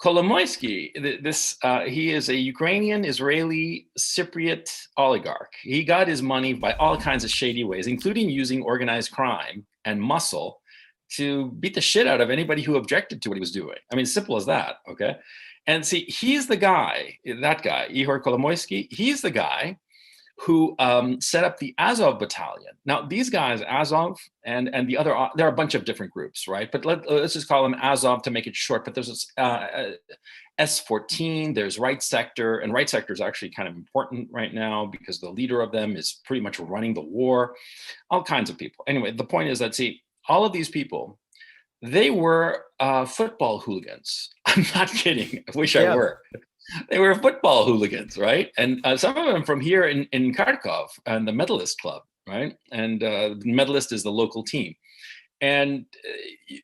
Kolomoisky, he is a Ukrainian Israeli Cypriot oligarch. He got his money by all kinds of shady ways, including using organized crime and muscle to beat the shit out of anybody who objected to what he was doing. I mean, simple as that, okay? And see, he's the guy, that guy, Ihor Kolomoisky, he's the guy who set up the Azov battalion. Now, these guys, Azov and the other, there are a bunch of different groups, right? But let's just call them Azov to make it short. But there's this S-14, there's Right Sector, and Right Sector is actually kind of important right now because the leader of them is pretty much running the war, all kinds of people. Anyway, the point is that, see, all of these people, they were football hooligans. I'm not kidding. I wish I were. They were football hooligans, right? And some of them from here in Kharkov and the Medalist Club, right? And the Medalist is the local team. And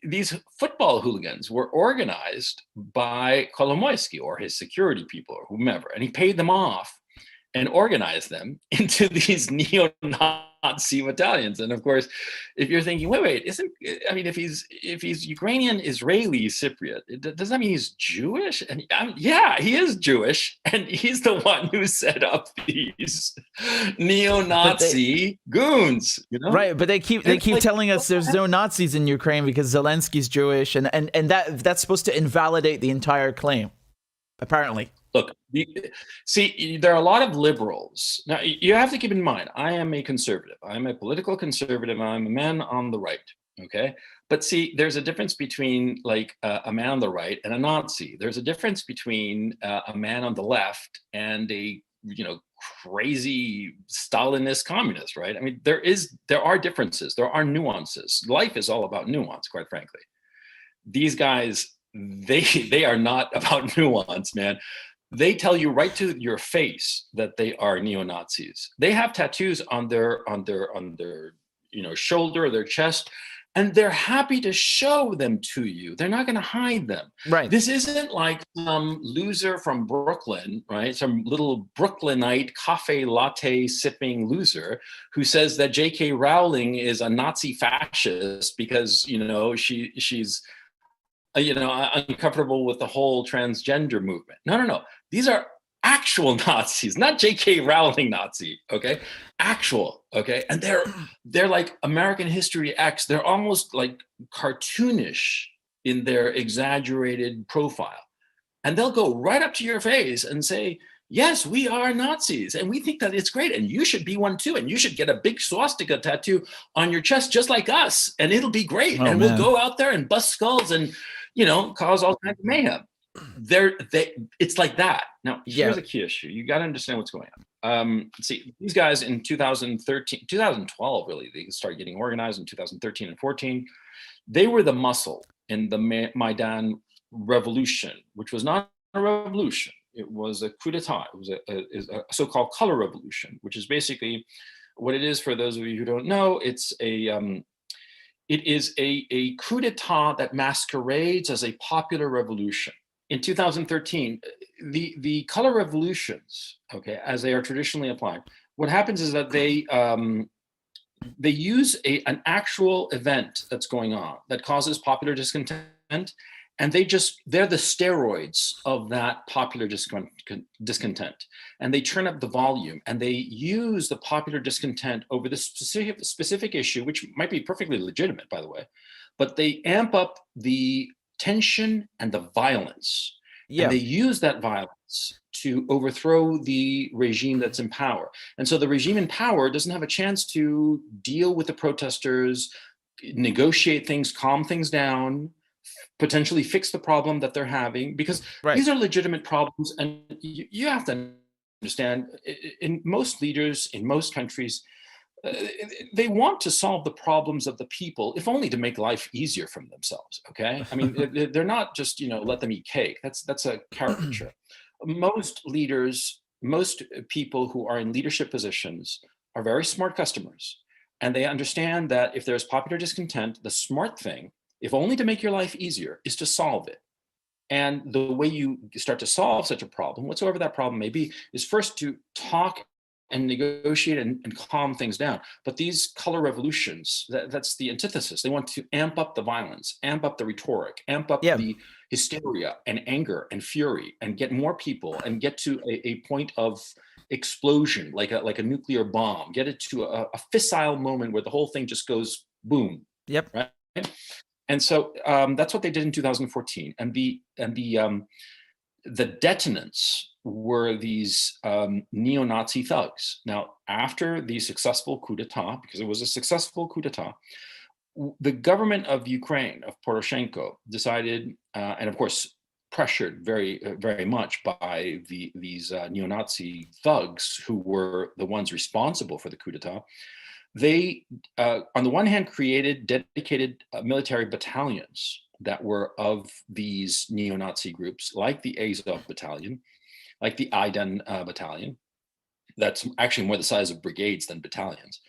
these football hooligans were organized by Kolomoisky or his security people or whomever, and he paid them off and organized them into these neo-Nazi battalions. And of course, if you're thinking, wait, if he's Ukrainian Israeli Cypriot, does that mean he's Jewish? And yeah, he is Jewish, and he's the one who set up these neo-Nazi goons, you know? Right, but they keep telling us there's no Nazis in Ukraine because Zelensky's Jewish, and that's supposed to invalidate the entire claim, apparently. Look, see, there are a lot of liberals. Now, you have to keep in mind, I am a conservative. I'm a political conservative. I'm a man on the right, okay? But see, there's a difference between like a man on the right and a Nazi. There's a difference between a man on the left and a, crazy Stalinist communist, right? I mean, there are differences. There are nuances. Life is all about nuance, quite frankly. These guys, they are not about nuance, man. They tell you right to your face that they are neo-Nazis. They have tattoos on their shoulder or their chest, and they're happy to show them to you. They're not going to hide them. Right. This isn't like some loser from Brooklyn, right? Some little Brooklynite cafe latte sipping loser who says that J.K. Rowling is a Nazi fascist because she's uncomfortable with the whole transgender movement. No. These are actual Nazis, not J.K. Rowling Nazi, okay? Actual, okay? And they're like American History X. They're almost like cartoonish in their exaggerated profile. And they'll go right up to your face and say, yes, we are Nazis, and we think that it's great, and you should be one too, and you should get a big swastika tattoo on your chest just like us, and it'll be great. We'll go out there and bust skulls and cause all kinds of mayhem. It's like that. Now, here's a key issue. You got to understand what's going on. See, these guys in 2012, really, they started getting organized in 2013 and 14. They were the muscle in the Maidan revolution, which was not a revolution. It was a coup d'etat. It was a so-called color revolution, which is basically what it is. For those of you who don't know, it is a coup d'etat that masquerades as a popular revolution. In 2013, the color revolutions, okay, as they are traditionally applied, what happens is that they use an actual event that's going on that causes popular discontent, and they're the steroids of that popular discontent. And they turn up the volume, and they use the popular discontent over the specific issue, which might be perfectly legitimate, by the way, but they amp up the tension and the violence. Yeah. And they use that violence to overthrow the regime that's in power. And so the regime in power doesn't have a chance to deal with the protesters, negotiate things, calm things down, potentially fix the problem that they're having, because these are legitimate problems. And you have to understand, in most leaders, in most countries, they want to solve the problems of the people, if only to make life easier for themselves, okay? I mean, they're not just, let them eat cake. That's a caricature. Most leaders, most people who are in leadership positions are very smart customers. And they understand that if there's popular discontent, the smart thing, if only to make your life easier, is to solve it. And the way you start to solve such a problem, whatsoever that problem may be, is first to talk and negotiate and calm things down. But these color revolutions, that's the antithesis. They want to amp up the violence, amp up the rhetoric, amp up Yeah. the hysteria and anger and fury, and get more people and get to a point of explosion, like a nuclear bomb, get it to a fissile moment where the whole thing just goes boom. Yep. Right. And so that's what they did in 2014. And the detonants were these neo-Nazi thugs. Now, after the successful coup d'etat, because it was a successful coup d'etat, the government of Ukraine, of Poroshenko, decided, and of course, pressured very, very much by these neo-Nazi thugs who were the ones responsible for the coup d'etat. They, on the one hand, created dedicated military battalions that were of these neo-Nazi groups, like the Azov Battalion, like the Aidan Battalion. That's actually more the size of brigades than battalions.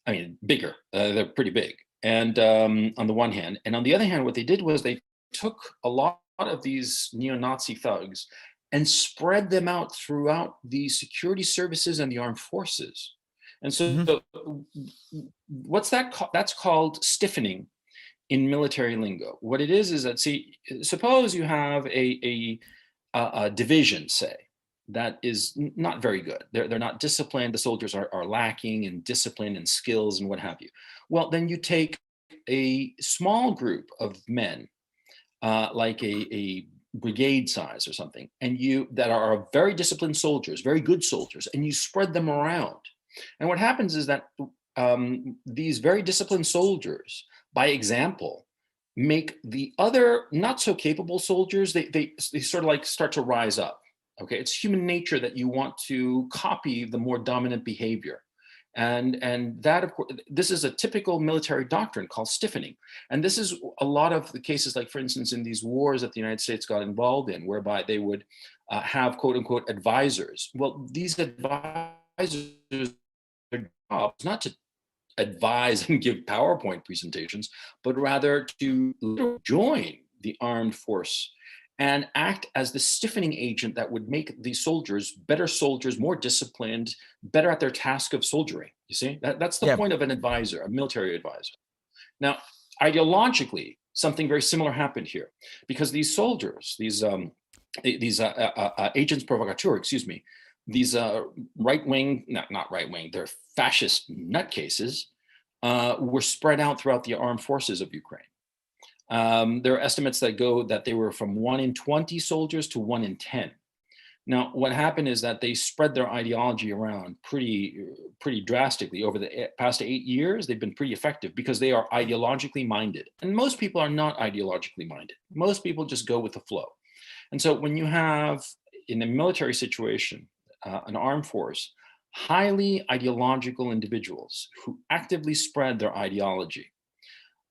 I mean, bigger. They're pretty big. And on the one hand, and on the other hand, what they did was they took a lot of these neo-Nazi thugs and spread them out throughout the security services and the armed forces. And so what's that called? That's called stiffening in military lingo. What it is that, see, suppose you have a division, say, that is not very good. They're not disciplined. The soldiers are lacking in discipline and skills and what have you. Well, then you take a small group of men, like a brigade size or something, and that are very disciplined soldiers, very good soldiers, and you spread them around. And what happens is that these very disciplined soldiers, by example, make the other not so capable soldiers, they sort of like start to rise up. Okay, it's human nature that you want to copy the more dominant behavior. And that, of course, this is a typical military doctrine called stiffening. And this is a lot of the cases, like, for instance, in these wars that the United States got involved in, whereby they would have, quote unquote, advisors. Well, these advisors, their job is not to advise and give PowerPoint presentations, but rather to join the armed force and act as the stiffening agent that would make these soldiers better soldiers, more disciplined, better at their task of soldiering. You see, that's the point of an advisor, a military advisor. Now, ideologically, something very similar happened here, because these soldiers, these agents provocateurs, excuse me, these right-wing, not right-wing, they're fascist nutcases, were spread out throughout the armed forces of Ukraine. There are estimates that they were from 1 in 20 soldiers to 1 in 10. Now, what happened is that they spread their ideology around pretty drastically over the past 8 years. They've been pretty effective because they are ideologically minded. And most people are not ideologically minded. Most people just go with the flow. And so when you have, in a military situation, an armed force, highly ideological individuals who actively spread their ideology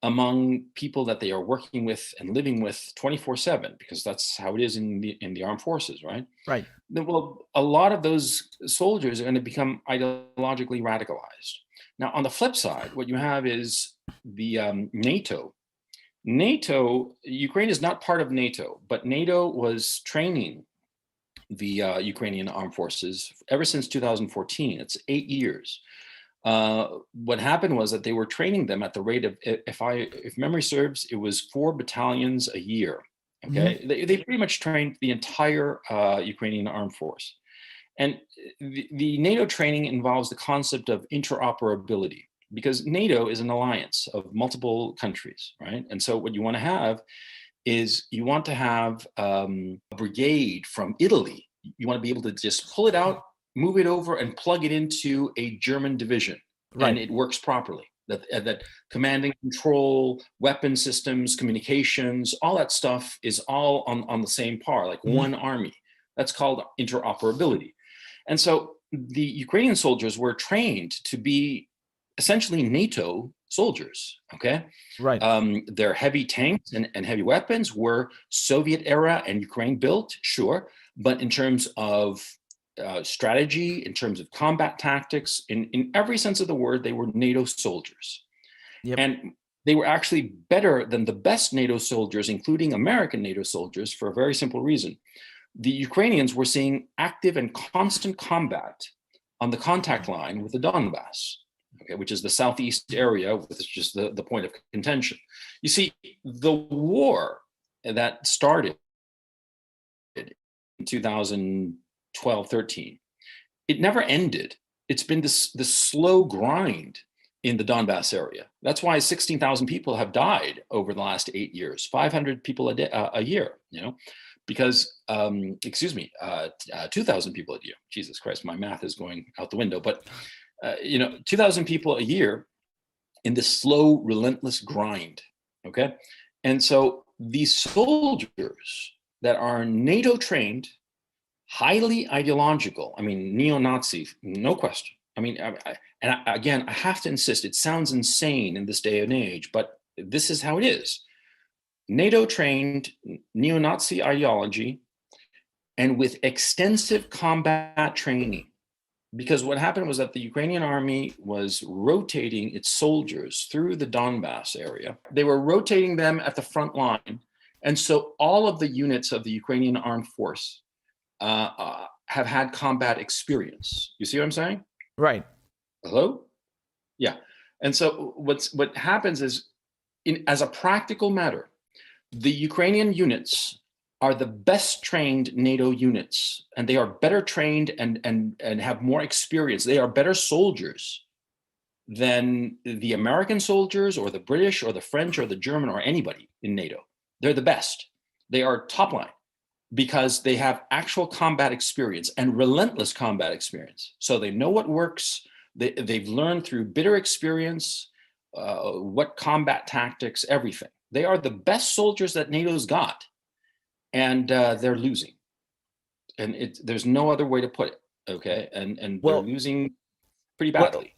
among people that they are working with and living with 24/7, because that's how it is in the armed forces, right? Right. Well, a lot of those soldiers are going to become ideologically radicalized. Now, on the flip side, what you have is the NATO. Ukraine is not part of NATO, but NATO was training the Ukrainian armed forces ever since 2014. It's 8 years. What happened was that they were training them at the rate of, if memory serves, it was 4 battalions a year. Okay, they pretty much trained the entire Ukrainian armed force. And the NATO training involves the concept of interoperability, because NATO is an alliance of multiple countries, right? And so what you want to have is you want to have a brigade from Italy. You want to be able to just pull it out, move it over, and plug it into a German division, right, and it works properly. That command and control, weapon systems, communications, all that stuff is all on the same par, like one army. That's called interoperability. And so the Ukrainian soldiers were trained to be essentially NATO soldiers, okay? Right. Their heavy tanks and heavy weapons were Soviet era and Ukraine built, sure, but in terms of strategy, in terms of combat tactics, in every sense of the word, they were NATO soldiers. Yep. And they were actually better than the best NATO soldiers, including American NATO soldiers, for a very simple reason. The Ukrainians were seeing active and constant combat on the contact line with the Donbass, okay, which is the southeast area, which is just the point of contention. You see, the war that started in 2012, 13, it never ended. It's been this slow grind in the Donbass area. That's why 16,000 people have died over the last 8 years, 500 people a year, because, 2,000 people a year. Jesus Christ, my math is going out the window. But, 2,000 people a year in this slow, relentless grind, okay? And so these soldiers that are NATO trained, highly ideological, I mean, neo-Nazi, no question. I mean, again, I have to insist, it sounds insane in this day and age, but this is how it is. NATO-trained neo-Nazi ideology and with extensive combat training. Because what happened was that the Ukrainian army was rotating its soldiers through the Donbass area. They were rotating them at the front line. And so all of the units of the Ukrainian armed force have had combat experience. You see what I'm saying? Right. Hello? Yeah. And so what happens is, as a practical matter, the Ukrainian units are the best trained NATO units, and they are better trained and have more experience. They are better soldiers than the American soldiers or the British or the French or the German or anybody in NATO. They're the best. They are top line because they have actual combat experience and relentless combat experience. So they know what works. They've learned through bitter experience what combat tactics, everything. They are the best soldiers that NATO's got, and they're losing. And there's no other way to put it, okay? And they're losing pretty badly.